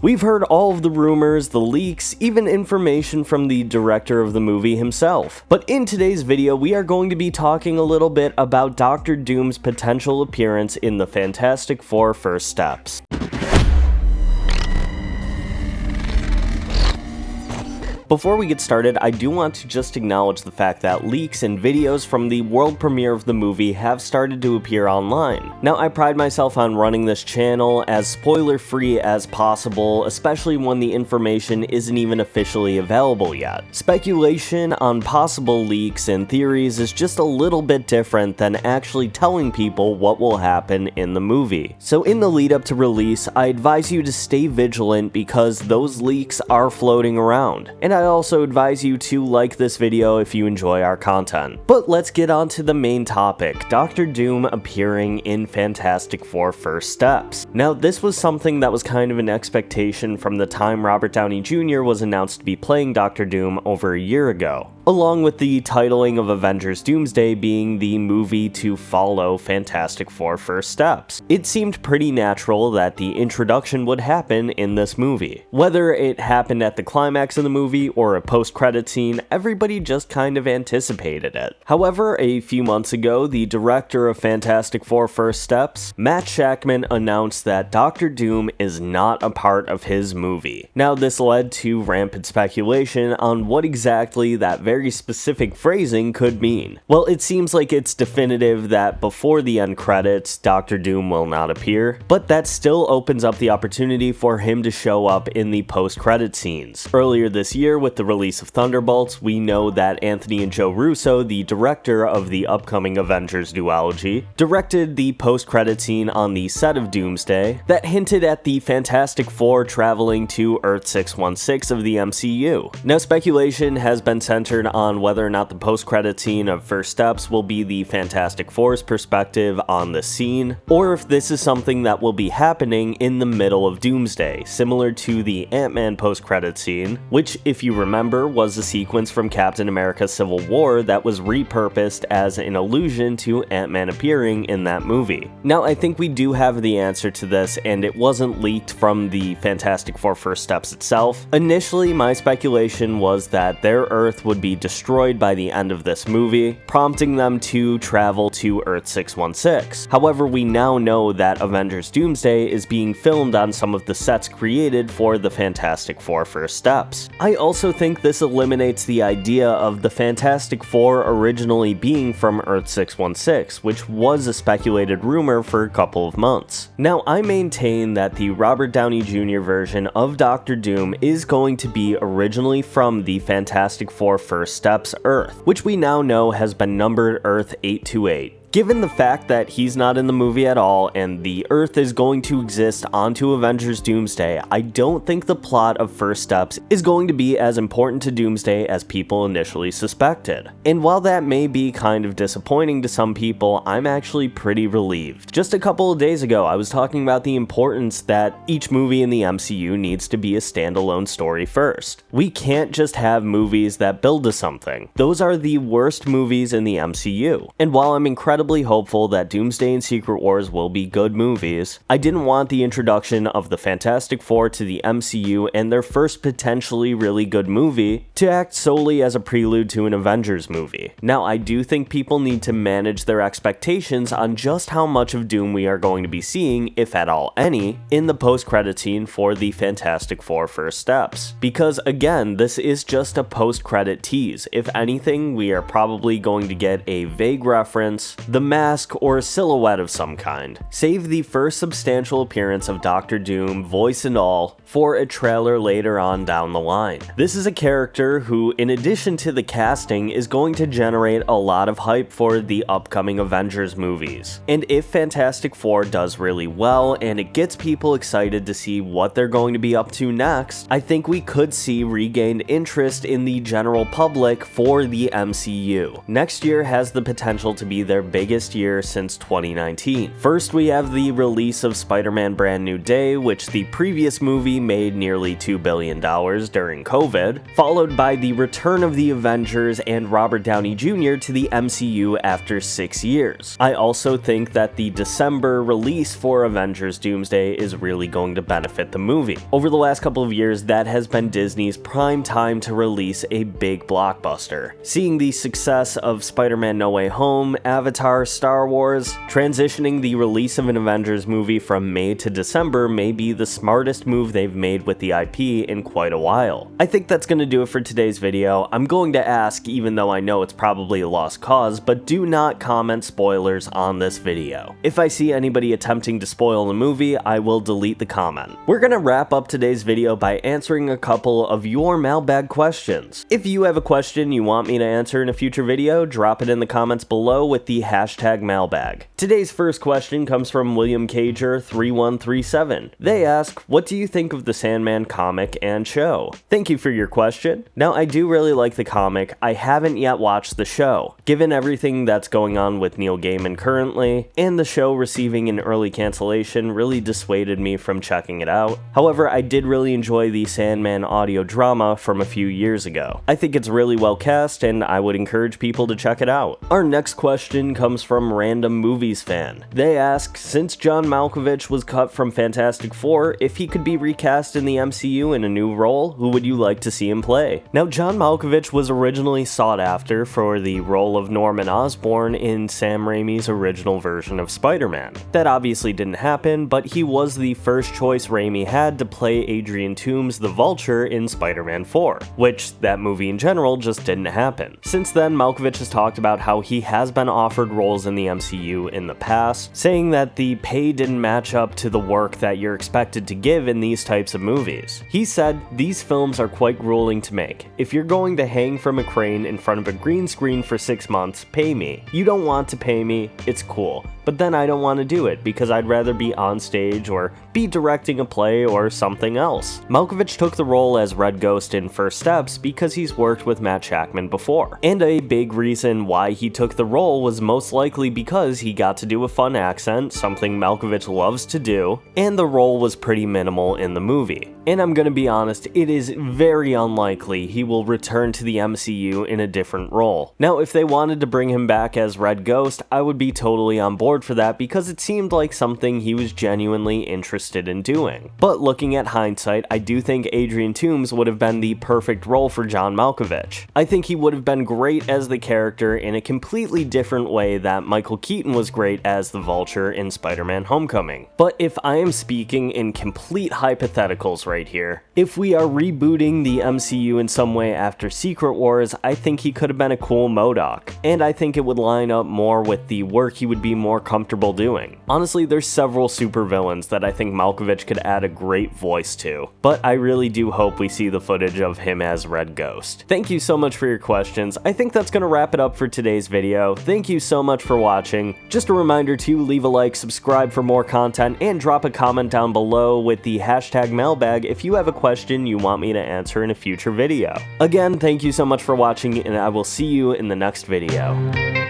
We've heard all of the rumors, the leaks, even information from the director of the movie himself. But in today's video, we are going to be talking a little bit about Dr. Doom's potential appearance in the Fantastic Four First Steps. Before we get started, I do want to just acknowledge the fact that leaks and videos from the world premiere of the movie have started to appear online. Now, I pride myself on running this channel as spoiler-free as possible, especially when the information isn't even officially available yet. Speculation on possible leaks and theories is just a little bit different than actually telling people what will happen in the movie. So in the lead up to release, I advise you to stay vigilant because those leaks are floating around. And I also advise you to like this video if you enjoy our content. But let's get on to the main topic, Dr. Doom appearing in Fantastic Four First Steps. Now, this was something that was kind of an expectation from the time Robert Downey Jr. was announced to be playing Dr. Doom over a year ago, along with the titling of Avengers Doomsday being the movie to follow Fantastic Four First Steps. It seemed pretty natural that the introduction would happen in this movie. Whether it happened at the climax of the movie or a post-credit scene, everybody just kind of anticipated it. However, a few months ago, the director of Fantastic Four First Steps, Matt Shakman, announced that Dr. Doom is not a part of his movie. Now, this led to rampant speculation on what exactly that very specific phrasing could mean. Well, it seems like it's definitive that before the end credits, Dr. Doom will not appear, but that still opens up the opportunity for him to show up in the post-credit scenes. Earlier this year, with the release of Thunderbolts, we know that Anthony and Joe Russo, the director of the upcoming Avengers duology, directed the post-credit scene on the set of Doomsday that hinted at the Fantastic Four traveling to Earth 616 of the MCU. Now, speculation has been centered on whether or not the post-credit scene of First Steps will be the Fantastic Four's perspective on the scene, or if this is something that will be happening in the middle of Doomsday, similar to the Ant-Man post-credit scene, which, if you remember, was a sequence from Captain America Civil War that was repurposed as an allusion to Ant-Man appearing in that movie. Now, I think we do have the answer to this, and it wasn't leaked from the Fantastic Four First Steps itself. Initially, my speculation was that their Earth would be destroyed by the end of this movie, prompting them to travel to Earth 616. However, we now know that Avengers Doomsday is being filmed on some of the sets created for the Fantastic Four First Steps. I also think this eliminates the idea of the Fantastic Four originally being from Earth 616, which was a speculated rumor for a couple of months. Now, I maintain that the Robert Downey Jr. version of Dr. Doom is going to be originally from the Fantastic Four First Steps Earth, which we now know has been numbered Earth 828. Given the fact that he's not in the movie at all and the Earth is going to exist onto Avengers Doomsday, I don't think the plot of First Steps is going to be as important to Doomsday as people initially suspected. And while that may be kind of disappointing to some people, I'm actually pretty relieved. Just a couple of days ago, I was talking about the importance that each movie in the MCU needs to be a standalone story first. We can't just have movies that build to something. Those are the worst movies in the MCU. And while I'm incredibly hopeful that Doomsday and Secret Wars will be good movies, I didn't want the introduction of the Fantastic Four to the MCU and their first potentially really good movie to act solely as a prelude to an Avengers movie. Now, I do think people need to manage their expectations on just how much of Doom we are going to be seeing, if at all any, in the post-credit scene for the Fantastic Four First Steps. Because again, this is just a post-credit tease. If anything, we are probably going to get a vague reference, the mask, or a silhouette of some kind. Save the first substantial appearance of Dr. Doom, voice and all, for a trailer later on down the line. This is a character who, in addition to the casting, is going to generate a lot of hype for the upcoming Avengers movies. And if Fantastic Four does really well and it gets people excited to see what they're going to be up to next, I think we could see regained interest in the general public for the MCU. Next year has the potential to be their biggest year since 2019. First, we have the release of Spider-Man Brand New Day, which the previous movie made nearly $2 billion during COVID, followed by the return of the Avengers and Robert Downey Jr. to the MCU after 6 years. I also think that the December release for Avengers Doomsday is really going to benefit the movie. Over the last couple of years, that has been Disney's prime time to release a big blockbuster. Seeing the success of Spider-Man No Way Home, Avatar, Star Wars, transitioning the release of an Avengers movie from May to December may be the smartest move they've made with the IP in quite a while. I think that's going to do it for today's video. I'm going to ask, even though I know it's probably a lost cause, but do not comment spoilers on this video. If I see anybody attempting to spoil the movie, I will delete the comment. We're going to wrap up today's video by answering a couple of your mailbag questions. If you have a question you want me to answer in a future video, drop it in the comments below with the hashtag mailbag. Today's first question comes from William Cager 3137. They ask, what do you think of the Sandman comic and show? Thank you for your question. Now, I do really like the comic. I haven't yet watched the show. Given everything that's going on with Neil Gaiman currently, and the show receiving an early cancellation really dissuaded me from checking it out. However, I did really enjoy the Sandman audio drama from a few years ago. I think it's really well cast, and I would encourage people to check it out. Our next question comes from Random Movies Fan. They ask, since John Malkovich was cut from Fantastic Four, if he could be recast in the MCU in a new role, who would you like to see him play? Now, John Malkovich was originally sought after for the role of Norman Osborn in Sam Raimi's original version of Spider-Man. That obviously didn't happen, but he was the first choice Raimi had to play Adrian Toomes the Vulture in Spider-Man 4, which that movie in general just didn't happen. Since then, Malkovich has talked about how he has been offered roles in the MCU in the past, saying that the pay didn't match up to the work that you're expected to give in these types of movies. He said, these films are quite grueling to make. If you're going to hang from a crane in front of a green screen for 6 months, pay me. You don't want to pay me, it's cool. But then I don't want to do it because I'd rather be on stage or be directing a play or something else. Malkovich took the role as Red Ghost in First Steps because he's worked with Matt Shakman before. And a big reason why he took the role was most likely because he got to do a fun accent, something Malkovich loves to do, and the role was pretty minimal in the movie. And I'm gonna be honest, it is very unlikely he will return to the MCU in a different role. Now, if they wanted to bring him back as Red Ghost, I would be totally on board for that because it seemed like something he was genuinely interested in doing. But looking at hindsight, I do think Adrian Toomes would have been the perfect role for John Malkovich. I think he would have been great as the character in a completely different way that Michael Keaton was great as the Vulture in Spider-Man Homecoming. But if I am speaking in complete hypotheticals right here, if we are rebooting the MCU in some way after Secret Wars, I think he could have been a cool MODOK, and I think it would line up more with the work he would be more comfortable doing. Honestly, there's several supervillains that I think Malkovich could add a great voice to, but I really do hope we see the footage of him as Red Ghost. Thank you so much for your questions. I think that's gonna wrap it up for today's video. Thank you so much for watching. Just a reminder to leave a like, subscribe for more content, and drop a comment down below with the hashtag mailbag if you have a question you want me to answer in a future video. Again, thank you so much for watching, and I will see you in the next video.